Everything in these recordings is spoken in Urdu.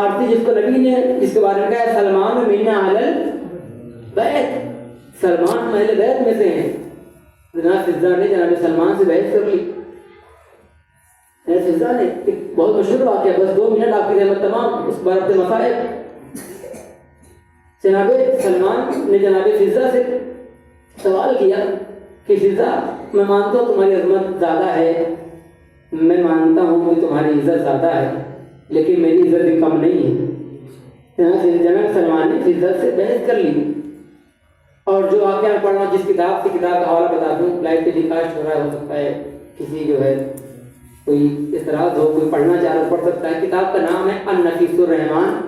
فارسی جس کو نبی نے اس کے بارے میں کہا سلمان منا علی بیت، سلمان اہل بیت میں سے ہیں. جناب فضا نے جناب سلمان سے بحث کر لی. فضا نے ایک بہت مشہور واقعہ، بس 2 منٹ آپ کی رحمت تمام اس بارے میں مسائل. جناب سلمان نے جناب فضا سے سوال کیا کہ فضا میں مانتا ہوں تمہاری عظمت زیادہ ہے، میں مانتا ہوں کہ تمہاری عزت زیادہ ہے، لیکن میری عزت بھی کم نہیں ہے. جناب سلمان نے فضا سے بحث کر لی. اور جو واقعہ میں پڑھ رہا ہوں، جس کتاب سے کتاب کا حوالہ بتا دوں، لائف ٹیلی کاسٹ ہو رہا ہے، ہو سکتا ہے کسی جو ہے کوئی اعتراض ہو، کوئی پڑھنا چاہ رہا پڑھ سکتا ہے. کتاب کا نام ہے النفیس الرحمان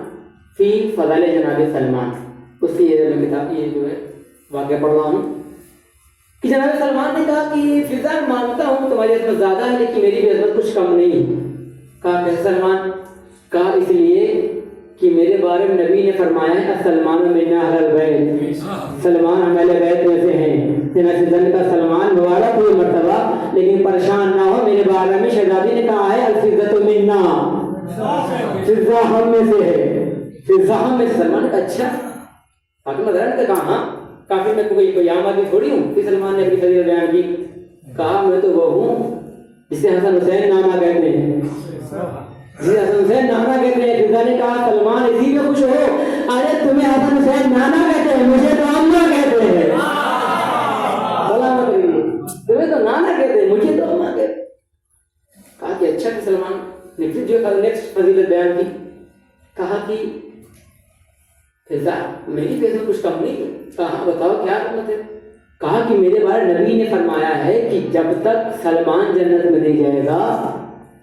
فی فضائل جناب سلمان. اس کی یہ کتاب یہ جو ہے واقعہ پڑھ رہا ہوں کہ جناب سلمان نے کہا کہ فضا مانتا ہوں تمہاری عظمت زیادہ ہے، لیکن میری بھی عظمت کچھ کم نہیں. کہا کہ سلمان؟ کہا اس لیے کہ میرے بارے میں نبی نے فرمایا ہے سلمان منا اہل البیت، سلمان اہل بیت میں سے ہیں. جناب فضا نے کہا سلمان مبارک ہوئی مرتبہ، لیکن پریشان نہ ہو، میرے بارے میں شہزادی نے کہا ہے الفضۃ منا، فضا ہم میں سے ہے، فضا ہم میں سے. سلمان نے کہا اچھا. حاکم حضرت نے کہا ہاں، کافی میں کوئی عام آدمی تھوڑی ہوں. پھر سلمان نے اپنی فضیلت بیان کی. کہا میں تو وہ ہوں جسے حسن حسین نانا کہتے ہیں، جسے حسن حسین نانا کہتے ہیں. فضا نے کہا سلمان اسی میں خوش ہو، ارے تمہیں حسن حسین نانا کہتے ہیں، مجھے تو اماں کہتے ہیں. تمہیں تو نانا کہتے ہیں، مجھے تو اماں کہتے ہیں. کہا کہ اچھا. کہ سلمان نے پھر جو نیکسٹ فضیلت بیان کی. کہا کہ فضا میری فضیلت کچھ کم نہیں. کہا بتاؤ کیا حکمت ہے؟ کہا کہ میرے بارے نبی نے فرمایا ہے کہ جب تک سلمان جنت میں نہیں جائے گا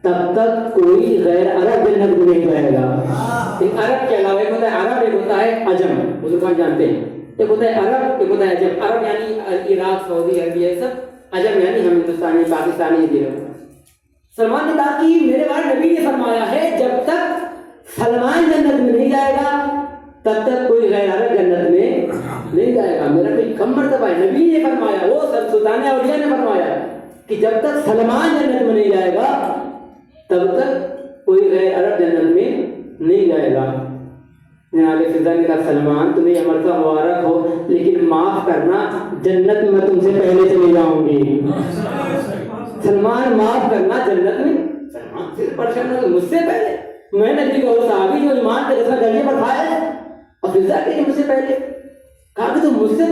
تب تک کوئی غیر عرب جنت میں نہیں جائے گا. ایک عرب کے علاوہ ایک ہوتا ہے عرب، ایک ہوتا ہے عجم، بزرگان جانتے ہیں. ایک ہوتا ہے عرب، ایک ہوتا ہے عجم. عرب یعنی عراق، سعودی عربیہ، یہ سب. عجم یعنی ہم ہندوستانی، پاکستانی دے رہے. سلمان نے کہا کہ میرے بارے نبی نے فرمایا ہے جب تک سلمان جنت میں نہیں جائے گا تب تک کوئی غیر عرب جنت میں نہیں جائے گا. میرا کوئی کم مرتبہ ہے. نبی نے فرمایا، وہ سلطان اولیاء نے فرمایا کہ جب تک سلمان جنت میں نہیں جائے گا تب تک کوئی غیر عرب جنت میں نہیں جائے گا. جناب فضا نے کہا سلمان تمہیں یہ مرتبہ مبارک ہو، لیکن معاف کرنا، جنت میں تم سے پہلے چلی جاؤں گی. سلمان معاف کرنا، جنت میں. سلمان سے پریشان ہو، مجھ سے پہلے؟ میں نبی کا وہ صحابی جو ایمان کے جیسا گلے پر کھایا ہے، اور فضا کہ مجھ سے پہلے. کہا کہ تم مجھ سے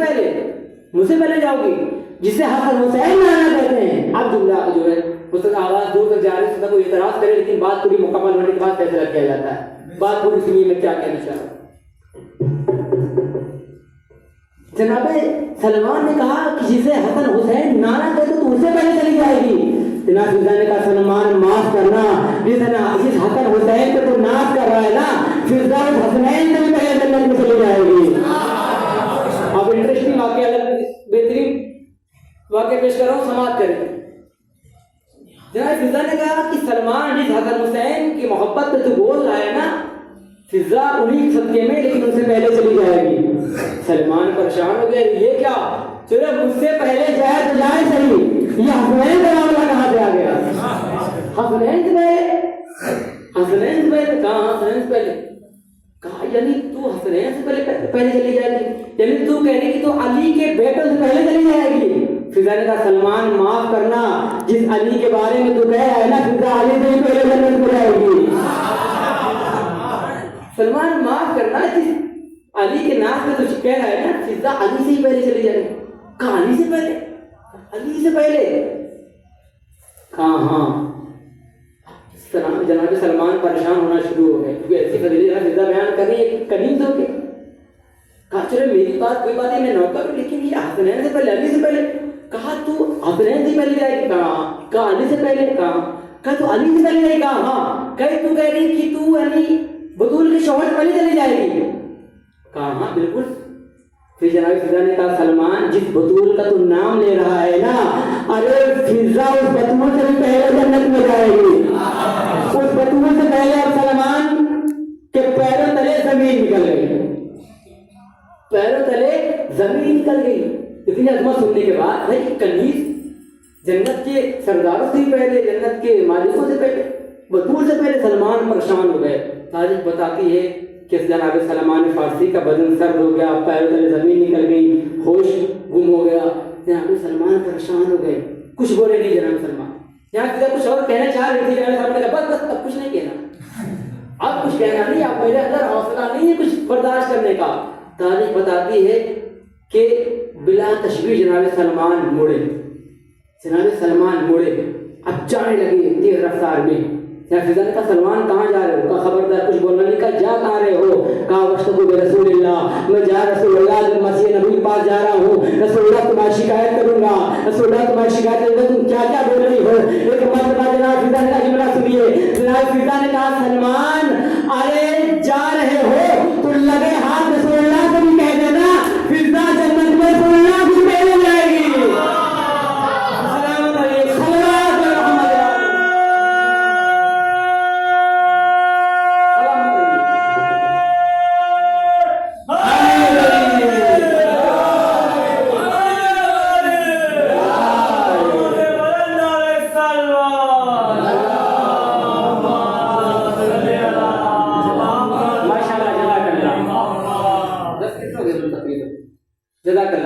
پہلے جاؤ گی جسے حسن حسین نانا کہتے ہیں. اب جملہ جو ہے اس کا آواز دور تک جا رہی ہے، کوئی اعتراض کرے، لیکن بات پوری مکمل ہونے کے بعد فیصلہ کیا جاتا ہے. بات پوری سنیے میں کیا کہنا چاہ رہا ہوں. جناب سلمان نے کہا کہ جسے حسن حسین نانا کہتے تو اس سے پہلے چلی جائے گی. جناب فضا نے کہا سلمان معاف کرنا، جس حسن حسین کو تو ناز کر رہا ہے نا، فضا حسنین سے بھی پہلے جنت میں چلی جائے گی. اب انٹرسٹنگ واقعہ، بہترین واقعہ پیش کر رہا ہوں، سماعت کریں. جناب فضا نے کہا کہ سلمان جس حسن حسین کی محبت پہ تو بول رہا ہے نا، فضا انہیں صدقے میں، لیکن ان سے پہلے چلی جائے گی. سلمان پریشان ہو گیا، یہ کیا؟ چلو مجھ سے پہلے جائے تو جائے صحیح، یہ حسنین کا معاملہ کہاں سے آ گیا؟ حسنین سے پہلے؟ حسنین سے پہلے؟ کہاں حسنین سے پہلے؟ کہا یعنی تو حسنین سے پہلے چلی جائے گی، یعنی تو کہہ رہی کہ تو علی کے بیٹوں سے پہلے چلی جائے گی. فضا نے کہا سلمان معاف کرنا، جس علی کے بارے میں تو کہہ رہا ہے نا فضا علی سے ہی پہلے جنت میں جائے گی. سلمان معاف کرنا، جس علی کے نام میں تو کہہ رہا ہے نا فضا علی سے ہی پہلے چلی جائے گی. کہا علی سے پہلے؟ علی سے پہلے؟ کہا ہاں. جناب سلمان پریشان ہونا شروع ہو گئے، کیونکہ ایسی فضیلت فضا بیان کر رہی ہے کنیز ہو کے. کہا چلو میری بات کوئی بات نہیں، میں نوکر ہوں، لیکن یہ حسنین سے پہلے علی سے پہلے. کہا تو حسنین سے پہلے جائے گی؟ کہا علی سے پہلے. کہا تو علی سے پہلے جائے گی؟ کہا ہاں. تو کہہ رہی کہ تو علی بطول کے شوہر سے پہلے چلی جائے گی؟ کہا ہاں بالکل. پھر جناب فضا نے کہا سلمان جس بطول کا تو نام لے رہا ہے نا، ارے فضا اس بطول سے بھی پہلے جنت میں جائے گی. اس بطول سے پہلے اب سلمان کے پیروں تلے زمین نکل گئی، پیروں تلے زمین نکل گئی. اتنی عظمت سننے کے بعد بھائی کنیز جنت کے سرداروں سے پہلے، جنت کے مالکوں سے پہلے، بطول سے پہلے سلمان پریشان ہو گئے. تاریخ بتاتی ہے کہ جناب سلمان فارسی کا بدن سرد ہو گیا, پیروں تلے زمین نکل گئی, ہوش گم ہو گیا. جناب سلمان پریشان ہو گئے, کچھ بولے نہیں جناب سلمان. یہاں کچھ اور کہنا چاہ رہی تھی, جناب سلمان نے کہا بس اب کچھ نہیں کہنا, اب کچھ کہنا نہیں, اب میرے اندر حوصلہ نہیں ہے کچھ برداشت کرنے کا. تاریخ بتاتی ہے کہ بلا تشبیہ جناب سلمان مڑے, اب جانے لگے تیز رفتار میں. فضا نے کہا سلمان کہاں جا رہے ہو؟ کہا خبردار کچھ بولنا نہیں. کہا جا کہاں رہے ہو؟ کہا واشتغوا برسول اللہ, میں جا رسول اللہ مسیح نبی کے پاس جا رہا ہوں. رسول اللہ تمہاری شکایت کروں گا, رسول اللہ تمہاری شکایت کروں گا, تم کیا کیا بول رہی ہو؟ ایک مرتبہ جناب فضا نے کہا جملہ سنیے. جناب فضا نے کہا سلمان ارے جا رہے ہو تو لگے ہاتھ رسول اللہ کو بھی کہہ دینا, فضا جنت میں رسول اللہ کو پہلے جائے گی.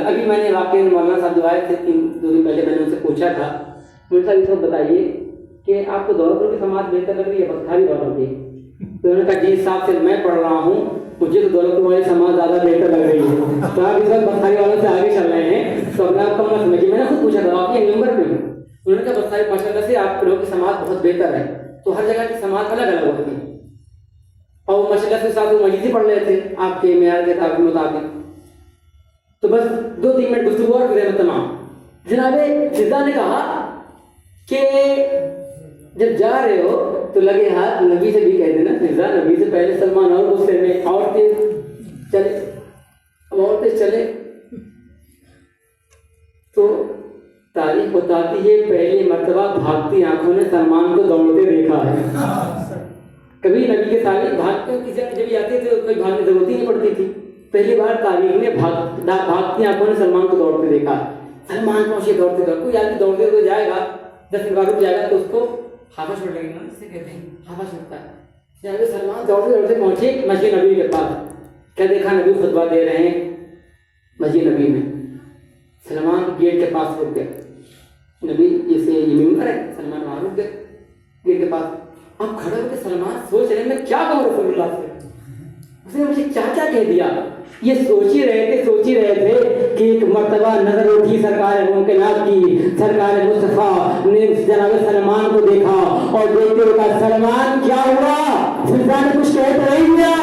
ابھی میں نے واقعی مولانا صاحب جو آئے تھے 2 دن پہلے, میں نے ان سے پوچھا تھا, مجھے صاحب یہ بتائیے کہ آپ کو دولت پور کی سماعت بہتر لگ رہی ہے بختاری والوں کی؟ تو انہوں نے کہا جی صاحب سے میں پڑھ رہا ہوں, مجھے تو دولت پور والی سماعت زیادہ بہتر لگ رہی ہے. تو آپ اس وقت بختاری والوں سے آگے چل رہے ہیں, تو اپنے آپ کو مت سمجھیے. میں نے خود پوچھا تھا آپ کے نمبر پہ ہوں, انہوں نے کہا بختاری ماشاء اللہ سے آپ لوگوں کی سماعت بہت بہتر ہے. تو ہر جگہ کی سماعت الگ الگ ہوتی ہے, اور ماشاء اللہ سے ساتھ وہ مجلسی پڑھ رہے تھے آپ کے معیار کے مطابق. تو بس 2-3 منٹ گفتگو اور پھر تمام. جناب فضا نے کہا کہ جب جا رہے ہو تو لگے ہاتھ نبی سے بھی کہہ دینا. فضا نبی سے پہلے سلمان اور غصے میں, عورتیں چلے, اب عورتیں چلے. تو تاریخ بتاتی ہے پہلی مرتبہ بھاگتی آنکھوں نے سلمان کو دوڑتے دیکھا ہے. کبھی نبی کے سامنے بھاگتے کسی جب آتے تھے کوئی بھاگنے کی ضرورت ہی نہیں پڑتی تھی. پہلی بار تاریخ نے بھاگتی آنکھوں نے سلمان کو دوڑتے دیکھا. سلمان پہنچے دوڑتے دوڑتے, کوئی آدمی دوڑتے ہوئے جائے گا 10 منٹ رک جائے گا تو اس کو ہوا چھوڑ لگے گا, اسے کہتے ہیں ہوا چھوڑتا ہے. جب سلمان دوڑتے دوڑتے پہنچے مسجد نبی کے پاس, کیا دیکھا نبی خطبہ دے رہے ہیں مسجد نبی میں. سلمان گیٹ کے پاس رک گئے, نبی جیسے یہ ممبر ہے, سلمان وہاں رک گئے گیٹ کے پاس. اب کھڑے ہو کے سلمان سوچ رہے میں کیا کہوں رسول اللہ سے, اس نے مجھے کیا کیا کہہ دیا. یہ سوچ ہی رہے تھے کہ ایک مرتبہ نظر اٹھی سرکار ممکنات کی, سرکار مصطفیٰ نے جناب سلمان کو دیکھا اور دیکھتے ہوئے کہا سلمان کیا ہوا؟ فضا نے کچھ کہہ تو نہیں دیا.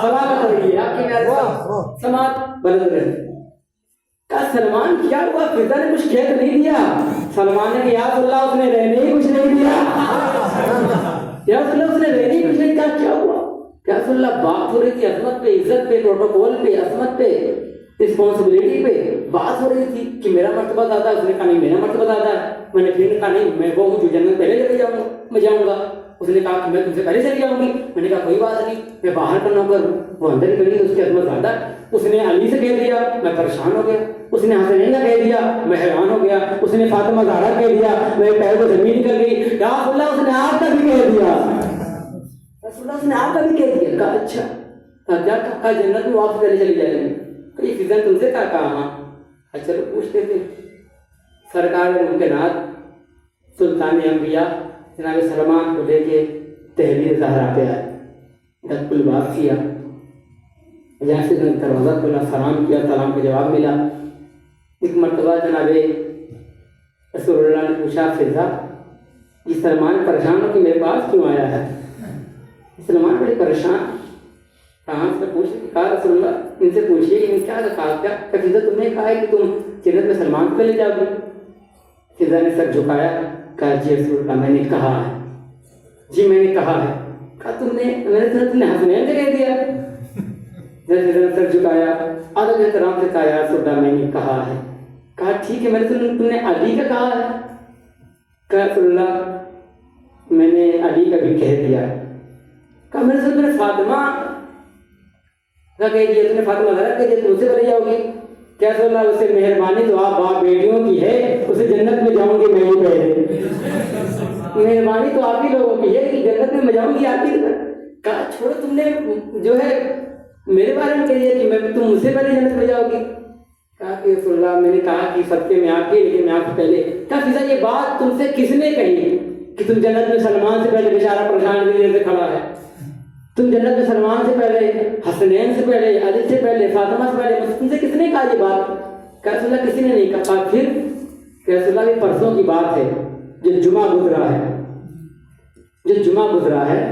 سلام کریے آپ کے میرے سماعت بلند رہے. کہا سلمان کیا ہوا؟ فضا نے کچھ کہہ تو نہیں دیا. سلمان نے کہا یا رسول اللہ اس نے رہنے ہی کچھ نہیں دیا. یا رسول اللہ اس نے رہنے ہی کچھ نہیں دیا. کیا ہوا؟ کیا رسول اللہ بات ہو رہی تھی عظمت پہ, عزت پہ, پروٹوکول پہ, عظمت پہ, رسپانسبلٹی پہ بات ہو رہی تھی کہ میرا مرتبہ زیادہ ہے. اس نے کہا نہیں میرا مرتبہ زیادہ ہے. میں نے پھر کہا نہیں میں وہ ہوں جو جنت پہلے چلے جاؤں گا, میں جاؤں گا. اس نے کہا کہ میں تم سے پہلے چلی جاؤں گی. میں نے کہا کوئی بات نہیں, میں باہر کا نوکر ہوں, وہ اندر ہی کری, اس کی عظمت زیادہ ہے. اس نے علی سے کہہ دیا, میں پریشان ہو گیا. اس نے حسنین کا کہہ دیا, میں حیران ہو گیا. اس نے فاطمہ زہرا کہہ دیا, میرے پیر کو زمین نکل گئی. یا رسول اللہ اس نے آپ کا بھی کہہ دیا, رسول اللہ اس نے آپ کا بھی کہہ دیا. کہا اچھا کہا جنت میں واپس پہلے چلی جائے گی. کہ یہ فضا تم سے کیا کہا؟ ہاں چلو پوچھتے تھے. سرکار ممکنات سلطان انبیاء جناب سلمان کو لے کے تحریر زہرا پہ آئے, دس پل بات کیا, جہاں سے دروازہ کھولا, سلام کیا, سلام کا جواب ملا. ایک مرتبہ جناب رسول اللہ نے پوچھا فضا یہ سلمان پریشان ہو کہ میرے پاس کیوں آیا ہے؟ سلمان بڑے پریشان. کہاں سے پوچھے کہ کہا رسول اللہ ان سے پوچھیے کہ کیا کہا, کیا فضا تم نے کہا ہے کہ تم جنت میں سلمان کو لے جاؤ گی؟ فضا نے سر جھکایا, کہا جی رسول اللہ میں نے کہا ہے, جی میں نے کہا ہے. کہا تم نے حسنین سے کہہ دیا. فضا نے سر جھکایا, ادب احترام سے کہا یا رسول اللہ میں نے کہا ہے. کہا ٹھیک ہے, میں نے تم نے علی کا کہا ہے. کہا رسول اللہ میں نے علی کا بھی کہہ دیا. کہا میں نے فاطمہ کا کہہ دیا, تم نے فاطمہ زہرا کہہ دیا, تم اسے بھلے جاؤ گی. کیا رسول اللہ اس سے مہربانی تو آپ باپ بیٹیوں کی ہے, اسے جنت میں جاؤں گی میں ہی پہلے. مہربانی تو آپ ہی لوگوں کی ہے کہ جنت میں میں جاؤں گی آپ کی طرف. کہا چھوڑو تم نے جو ہے میرے بارے میں کہیے کہ تم مجھ سے پہلے جنت میں جاؤ گی. کہا کہ رسول اللہ میں نے کہا کہ سب کے میں آپ کی لیکن میں آپ سے پہلے. کہا فضا یہ بات تم سے کس نے کہی کہ تم جنت میں سلمان سے پہلے بیچارہ پریشان کی سے کھڑا ہے؟ تم جنت میں سلمان سے پہلے، حسنین سے پہلے، علی سے پہلے، فاطمہ سے پہلے، تم سے کس نے کہا یہ بات؟ کہ رسول اللہ کسی نے نہیں کہا. پھر کہ رسول اللہ یہ پرسوں کی بات ہے جو جمعہ گزرا ہے، جو جمعہ گزرا ہے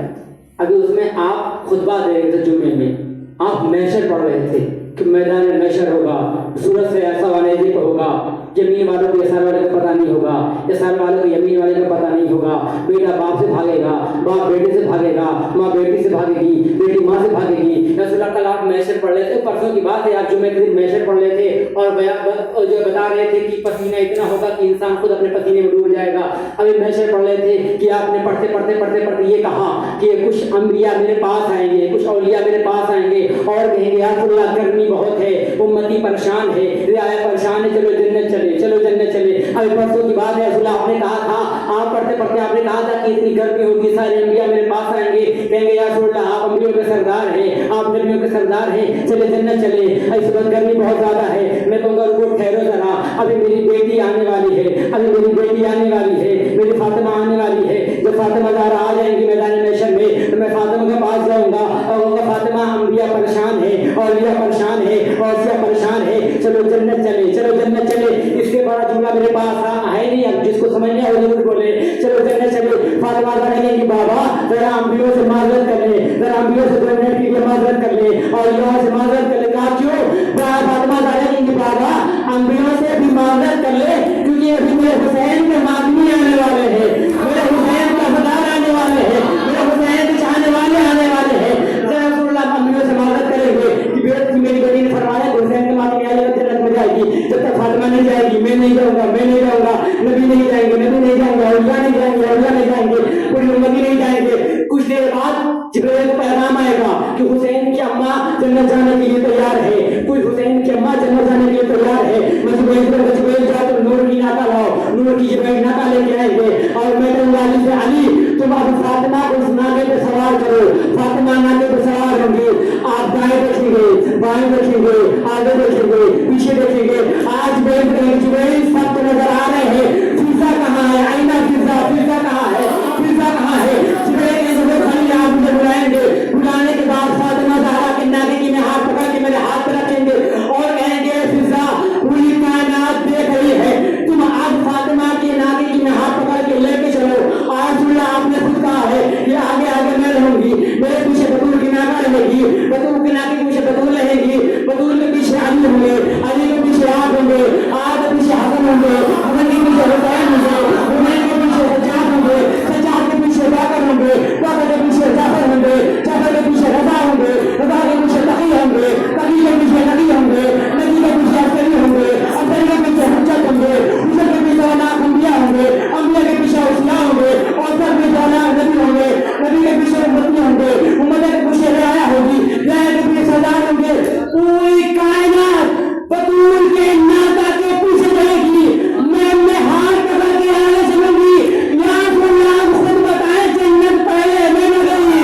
ابھی اس میں آپ خطبہ دے رہے تھے جمعے میں، آپ محشر پڑھ رہے تھے کہ میدان محشر ہوگا، سورج سے ایسا وانے پر ہوگا، یمین والوں کو یسار والے کو پتہ نہیں ہوگا، یسار والوں کو یمین والے کو پتہ نہیں ہوگا. بیٹا باپ سے بھاگے گا، باپ بیٹے سے بھاگے گا، ماں بیٹی سے بھاگے گی، بیٹی ماں سے بھاگے گی. رسول اللہ کل آپ محشر پڑھ رہے تھے، پرسوں کی بات ہے آپ جمعے کے دن محشر پڑھ رہے تھے اور جو بتا رہے تھے کہ پسینہ اتنا ہوگا کہ انسان خود اپنے پسینے میں ڈوب جائے گا. ابھی محشر پڑھ رہے تھے کہ آپ نے پڑھتے پڑھتے پڑھتے پڑھتے یہ کہا کہ کچھ انبیاء میرے پاس آئیں گے، کچھ اولیاء میرے پاس آئیں گے اور کہیں گے یا رسول اللہ گرمی بہت ہے، امتی پریشان ہے، رعایا پریشان ہے، چلو جنت چلے، چلو جنت چلے. ابھی پرسوں کی بات ہے رسول اللہ آپ نے کہا تھا، آپ پڑھتے پڑھتے آپ نے کہا تھا کہ اتنی گرمی ہوگی سارے انبیاء میرے پاس آئیں گے، کہیں گے یا رسول اللہ آپ انبیاء کے سردار ہیں، آپ نبیوں کے سردار ہیں، چلے جنت چلے. اس وقت گرمی بہت زیادہ ہے، میں کہوں گا رکو ٹھہرو ذرا، ابھی میری بیٹی آنے والی ہے، ابھی میری بیٹی آنے والی ہے، میری فاطمہ آنے والی ہے. جب فاطمہ زہرا آ جائیں گی میدان محشر میں تو میں فاطمہ کے پاس جاؤں گا اور کہوں گا فاطمہ انبیاء پریشان ہے، اولیاء پریشان ہے، اوصیاء پریشان ہے، چلو جنت چلے، چلو جنت چلے. اس سے بڑا جملہ میرے پاس ہے نہیں، اب جس کو سمجھنا ہے وہ ضرور بولے، چلو جنت چلے. فاطمہ زہرا کہیں گی بابا ذرا انبیاء سے معذرت کر لے، ذرا انبیاء سے جنت کے لیے معذرت کر لے اور یہاں سے معذرت کر لے. کہا کیوں؟ فاطمہ زہرا کہیں گی بابا انبیاء سے بھی معذرت کر لے کیونکہ ابھی میرے حسین کے ماتمی آنے والے ہیں، میرے حسین کا فدار آنے والے ہیں، میرے حسین کے چاہنے والے آنے والے ہیں. رسول اللہ انبیاء سے معذرت کریں گے کہ میری بیٹی نے فرمایا کہ حسین کے ماتمی آئے گا جنت میں جائے گی، جب تک فاطمہ نہیں جائے گی میں نہیں جاؤں گا، میں نہیں جاؤں گا. نبی نہیں جائیں گے، نبی نہیں جائیں گے، اولیاء نہیں جائیں گے، اولیاء نہیں جائیں گے، کوئی امتی نہیں جائیں گے. کچھ دیر بعد جبرائیل کو پیغام آئے گا کہ حسین کی اماں جنت جانے کے لیے تیار ہے، کوئی حسین کی اماں جنت جانے کے لیے تیار ہے. جبرائیل جا تم نور کی ناکہ لاؤ، نور کی جبرائیل ناکہ لے کے آئیں گے اور میں کہوں گا علی سے علی تم اب فاطمہ کو اس ناکے پہ سوار کرو. فاطمہ ناکے پہ سوار ہوں گے، آپ دائیں دیکھیں گے، بائیں دیکھیں گے، آگے دیکھیں گے، پیچھے دیکھیں گے. آج بیٹھ کر جبرائیل سب کو نظر آ رہے ہیں، فضا کہاں ہے؟ آئینہ فضا، فضا کہاں ہے؟ فضا کہاں ہے؟ جبرائیل کے سب خالی آپ مجھے بلائیں گے، بلانے کے بعد فاطمہ زہرا کے ناکے کی میں ہاتھ پکڑ کے میرے ہاتھ پہ رکھیں گے اور کہیں گے فضا پوری کائنات دیکھ رہی ہے، تم آج فاطمہ کے ناکے کی میں ہاتھ پکڑ کے لے کے چلو. آج اللہ آپ نے خود کہا ہے یہ آگے آگے میں رہوں گی، میرے پیچھے بطول کی ناکہ رہے گی، بطول کے ناکے کے پیچھے بطول رہے گی، بطول کے پیچھے علی ہوں گے، علی کے پیچھے آپ ہوں گے، آپ کے پیچھے حسن ہوں گے، حسن کے پیچھے حسین ہوں گے، حسین کے پیچھے سجاد ہوں گے، سجاد کے پیچھے باقر ہوں گے، باقر کے پیچھے جعفر ہوں گے، جعفر کے پیچھے رضا ہوں گے، رضا کے پیچھے تقی ہوں گے، تقی کے پیچھے نبی ہوں گے، نبی کے پیچھے عسکری ہوں گے، عسکری کے پیچھے حجت ہوں گے، حجت کے پیچھے انبیاء ہوں گے، انبیاء کے پیچھے اوصیاء ہوں گے، اوصیاء کے پیچھے نبی ہوں گے، نبی کے پیچھے امتی ہوں گے، امت کے پیچھے رعایا ہوگی، رعایا کے پیچھے سردار ہوں گے. پوری کائنات بطول کے ناکہ کے پیچھے رہے گی. میں ہاتھ پکڑ کے آگے چلوں گی، یہاں کو آپ خود بتائیں جنت پہلے میں نہ گئی.